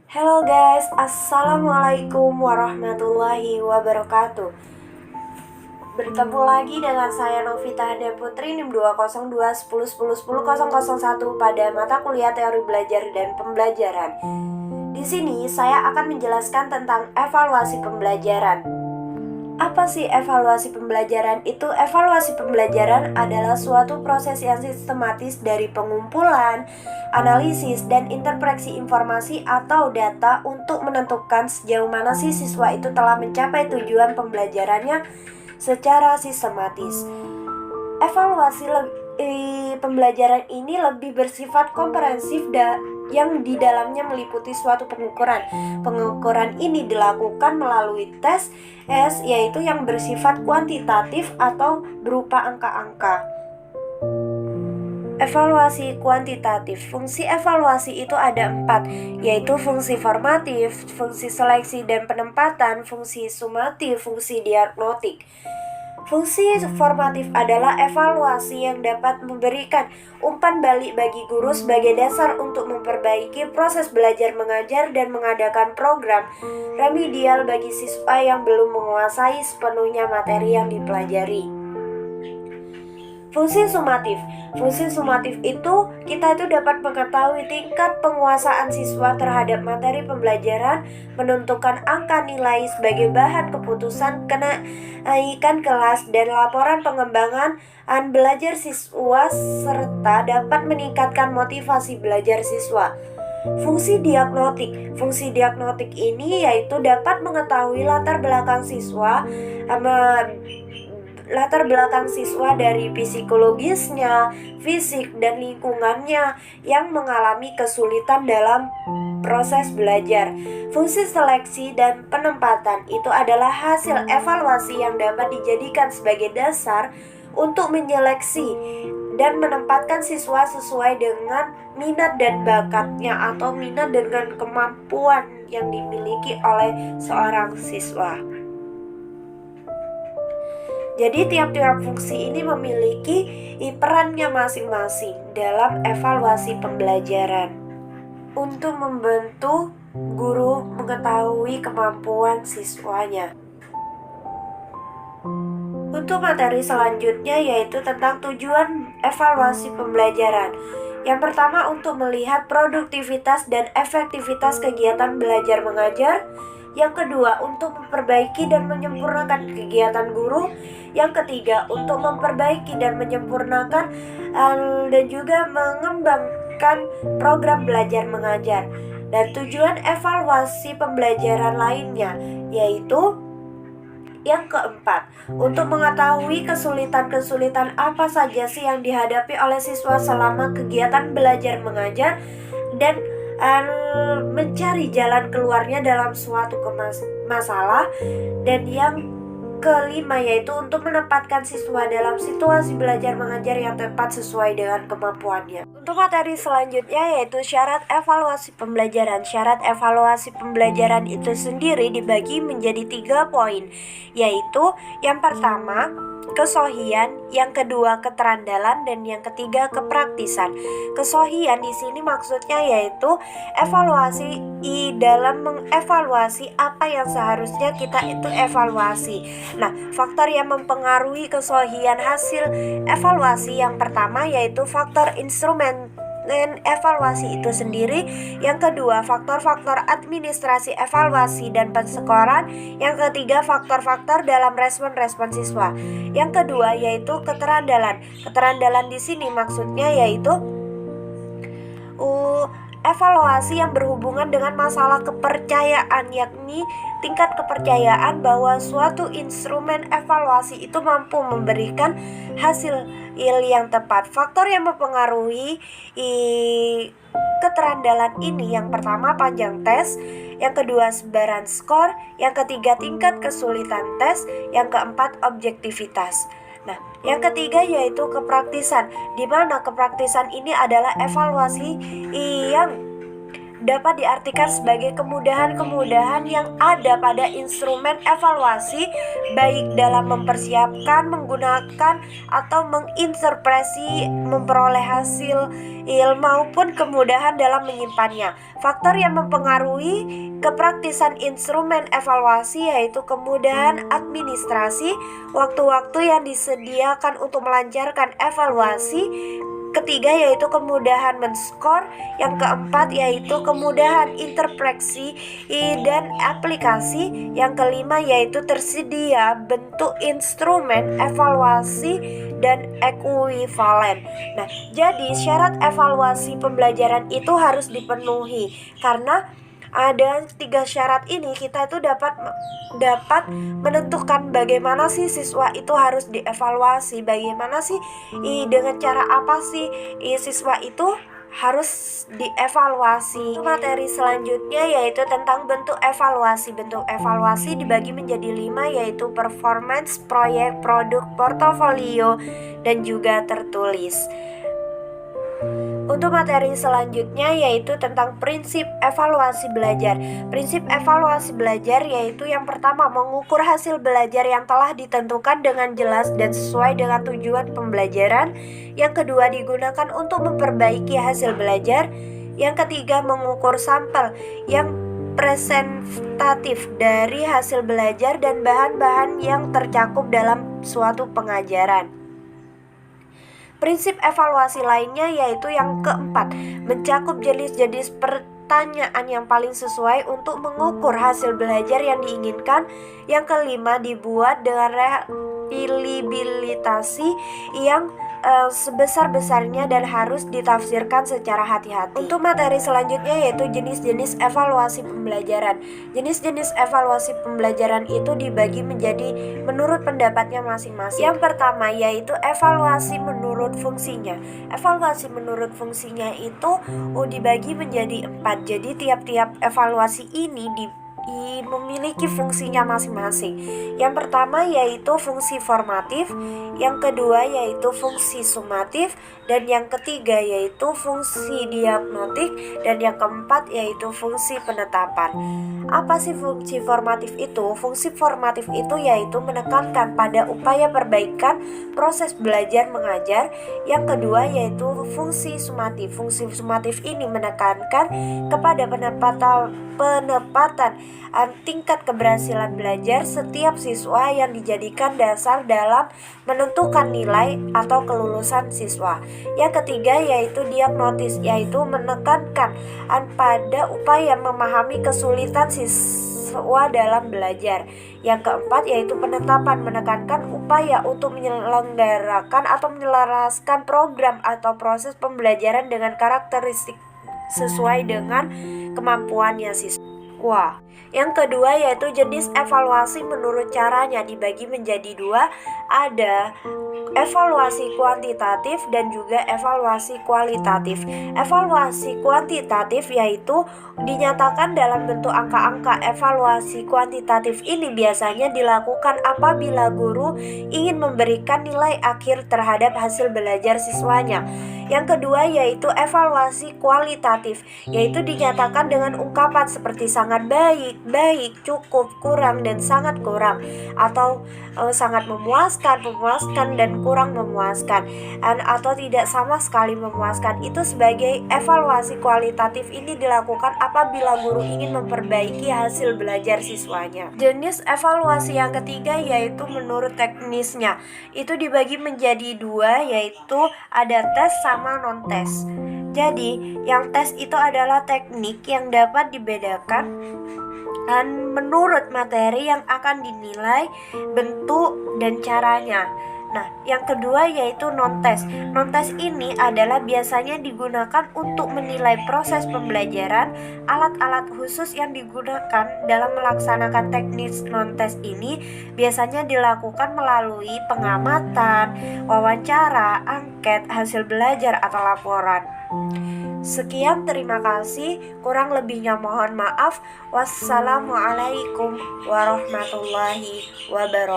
Halo guys, Assalamualaikum warahmatullahi wabarakatuh. Bertemu lagi dengan saya Novita Hada Putri NIM 20210101001 pada mata kuliah teori belajar dan pembelajaran. Di sini saya akan menjelaskan tentang evaluasi pembelajaran. Apa sih evaluasi pembelajaran? Evaluasi pembelajaran adalah suatu proses yang sistematis dari pengumpulan, analisis, dan interpreksi informasi atau data untuk menentukan sejauh mana si siswa itu telah mencapai tujuan pembelajarannya secara sistematis. Evaluasi pembelajaran ini lebih bersifat komprehensif yang di dalamnya meliputi suatu pengukuran. Pengukuran ini dilakukan melalui tes, yaitu yang bersifat kuantitatif atau berupa angka-angka. Evaluasi kuantitatif. Fungsi evaluasi itu ada 4, yaitu fungsi formatif, fungsi seleksi dan penempatan, fungsi sumatif, fungsi diagnostik. Fungsi formatif adalah evaluasi yang dapat memberikan umpan balik bagi guru sebagai dasar untuk memperbaiki proses belajar mengajar dan mengadakan program remedial bagi siswa yang belum menguasai sepenuhnya materi yang dipelajari. Fungsi sumatif. Fungsi sumatif itu kita dapat mengetahui tingkat penguasaan siswa terhadap materi pembelajaran, menentukan angka nilai sebagai bahan keputusan kenaikan kelas dan laporan pengembangan belajar siswa serta dapat meningkatkan motivasi belajar siswa. Fungsi diagnostik. Fungsi diagnostik ini yaitu dapat mengetahui latar belakang siswa dari psikologisnya, fisik, dan lingkungannya yang mengalami kesulitan dalam proses belajar. Fungsi seleksi dan penempatan itu adalah hasil evaluasi yang dapat dijadikan sebagai dasar untuk menyeleksi dan menempatkan siswa sesuai dengan minat dan bakatnya atau minat dengan kemampuan yang dimiliki oleh seorang siswa. Jadi tiap-tiap fungsi ini memiliki perannya masing-masing dalam evaluasi pembelajaran untuk membantu guru mengetahui kemampuan siswanya. Untuk materi selanjutnya yaitu tentang tujuan evaluasi pembelajaran. Yang pertama untuk melihat produktivitas dan efektivitas kegiatan belajar mengajar. Yang kedua, untuk memperbaiki dan menyempurnakan kegiatan guru. Yang ketiga, untuk memperbaiki dan menyempurnakan dan juga mengembangkan program belajar mengajar. Dan tujuan evaluasi pembelajaran lainnya yaitu yang keempat, untuk mengetahui kesulitan-kesulitan apa saja sih yang dihadapi oleh siswa selama kegiatan belajar mengajar dan mencari jalan keluarnya dalam suatu masalah. Dan yang kelima yaitu untuk menempatkan siswa dalam situasi belajar mengajar yang tepat sesuai dengan kemampuannya. Untuk materi selanjutnya yaitu syarat evaluasi pembelajaran. Syarat evaluasi pembelajaran itu sendiri dibagi menjadi 3 poin, yaitu yang pertama kesohian, yang kedua keterandalan, dan yang ketiga kepraktisan. Kesohian di sini maksudnya yaitu evaluasi dalam mengevaluasi apa yang seharusnya kita evaluasi. Nah, faktor yang mempengaruhi kesohian hasil evaluasi yang pertama yaitu faktor instrumen evaluasi itu sendiri. Yang kedua, faktor-faktor administrasi evaluasi dan penskoran. Yang ketiga, faktor-faktor dalam respon siswa. Yang kedua yaitu keterandalan. Keterandalan di sini maksudnya yaitu evaluasi yang berhubungan dengan masalah kepercayaan, yakni tingkat kepercayaan bahwa suatu instrumen evaluasi itu mampu memberikan hasil yang tepat. Faktor yang mempengaruhi keterandalan ini yang pertama panjang tes, yang kedua sebaran skor, yang ketiga tingkat kesulitan tes, yang keempat objektivitas. Nah, yang ketiga yaitu kepraktisan, di mana kepraktisan ini adalah evaluasi yang dapat diartikan sebagai kemudahan-kemudahan yang ada pada instrumen evaluasi, baik dalam mempersiapkan, menggunakan, atau menginterpretasi, memperoleh hasil maupun kemudahan dalam menyimpannya. Faktor yang mempengaruhi kepraktisan instrumen evaluasi yaitu kemudahan administrasi, waktu-waktu yang disediakan untuk melancarkan evaluasi. Ketiga yaitu kemudahan men-skor. Yang keempat yaitu kemudahan interpretasi dan aplikasi. Yang kelima yaitu tersedia bentuk instrumen evaluasi dan ekuivalen. Nah, jadi syarat evaluasi pembelajaran itu harus dipenuhi. Karena ada 3 syarat ini, kita itu dapat menentukan bagaimana sih siswa itu harus dievaluasi, bagaimana sih dengan cara apa sih siswa itu harus dievaluasi. Materi selanjutnya yaitu tentang bentuk evaluasi. Bentuk evaluasi dibagi menjadi 5 yaitu performance, proyek, produk, portofolio, dan juga tertulis. Untuk materi selanjutnya yaitu tentang prinsip evaluasi belajar. Prinsip evaluasi belajar yaitu yang pertama mengukur hasil belajar yang telah ditentukan dengan jelas dan sesuai dengan tujuan pembelajaran. Yang kedua digunakan untuk memperbaiki hasil belajar. Yang ketiga mengukur sampel yang presentatif dari hasil belajar dan bahan-bahan yang tercakup dalam suatu pengajaran. Prinsip evaluasi lainnya yaitu yang keempat, mencakup jenis-jenis pertanyaan yang paling sesuai untuk mengukur hasil belajar yang diinginkan. Yang kelima, dibuat dengan reliabilitasi yang sebesar-besarnya dan harus ditafsirkan secara hati-hati. Untuk materi selanjutnya yaitu jenis-jenis evaluasi pembelajaran. Jenis-jenis evaluasi pembelajaran itu dibagi menjadi menurut pendapatnya masing-masing. Yang pertama yaitu evaluasi menurut fungsinya. Evaluasi menurut fungsinya itu dibagi menjadi 4. Jadi tiap-tiap evaluasi ini memiliki fungsinya masing-masing. Yang pertama yaitu fungsi formatif, yang kedua yaitu fungsi sumatif, dan yang ketiga yaitu fungsi diagnostik, dan yang keempat yaitu fungsi penetapan. Apa sih fungsi formatif itu? Fungsi formatif itu yaitu menekankan pada upaya perbaikan proses belajar mengajar. Yang kedua yaitu fungsi sumatif. Fungsi sumatif ini menekankan kepada penempatan tingkat keberhasilan belajar setiap siswa yang dijadikan dasar dalam menentukan nilai atau kelulusan siswa. Yang ketiga yaitu diagnosis, yaitu menekankan pada upaya memahami kesulitan siswa dalam belajar. Yang keempat yaitu penetapan, menekankan upaya untuk menyelenggarakan atau menyelaraskan program atau proses pembelajaran dengan karakteristik sesuai dengan kemampuannya siswa. Yang kedua yaitu jenis evaluasi menurut caranya, dibagi menjadi 2. Ada evaluasi kuantitatif dan juga evaluasi kualitatif. Evaluasi kuantitatif yaitu dinyatakan dalam bentuk angka-angka. Evaluasi kuantitatif ini biasanya dilakukan apabila guru ingin memberikan nilai akhir terhadap hasil belajar siswanya. Yang kedua yaitu evaluasi kualitatif, yaitu dinyatakan dengan ungkapan seperti sangat baik, baik, cukup, kurang, dan sangat kurang, atau sangat memuaskan, memuaskan, dan kurang memuaskan, atau tidak sama sekali memuaskan. Itu sebagai evaluasi kualitatif ini dilakukan apabila guru ingin memperbaiki hasil belajar siswanya. Jenis evaluasi yang ketiga yaitu menurut teknisnya. Itu dibagi menjadi 2, yaitu ada tes sama non-tes. Jadi, yang tes itu adalah teknik yang dapat dibedakan dan menurut materi yang akan dinilai, bentuk, dan caranya. Nah, yang kedua yaitu non-tes. Non-tes ini adalah biasanya digunakan untuk menilai proses pembelajaran. Alat-alat khusus yang digunakan dalam melaksanakan teknik non-tes ini biasanya dilakukan melalui pengamatan, wawancara, angket, hasil belajar, atau laporan. Sekian, terima kasih. Kurang lebihnya mohon maaf. Wassalamualaikum warahmatullahi wabarakatuh.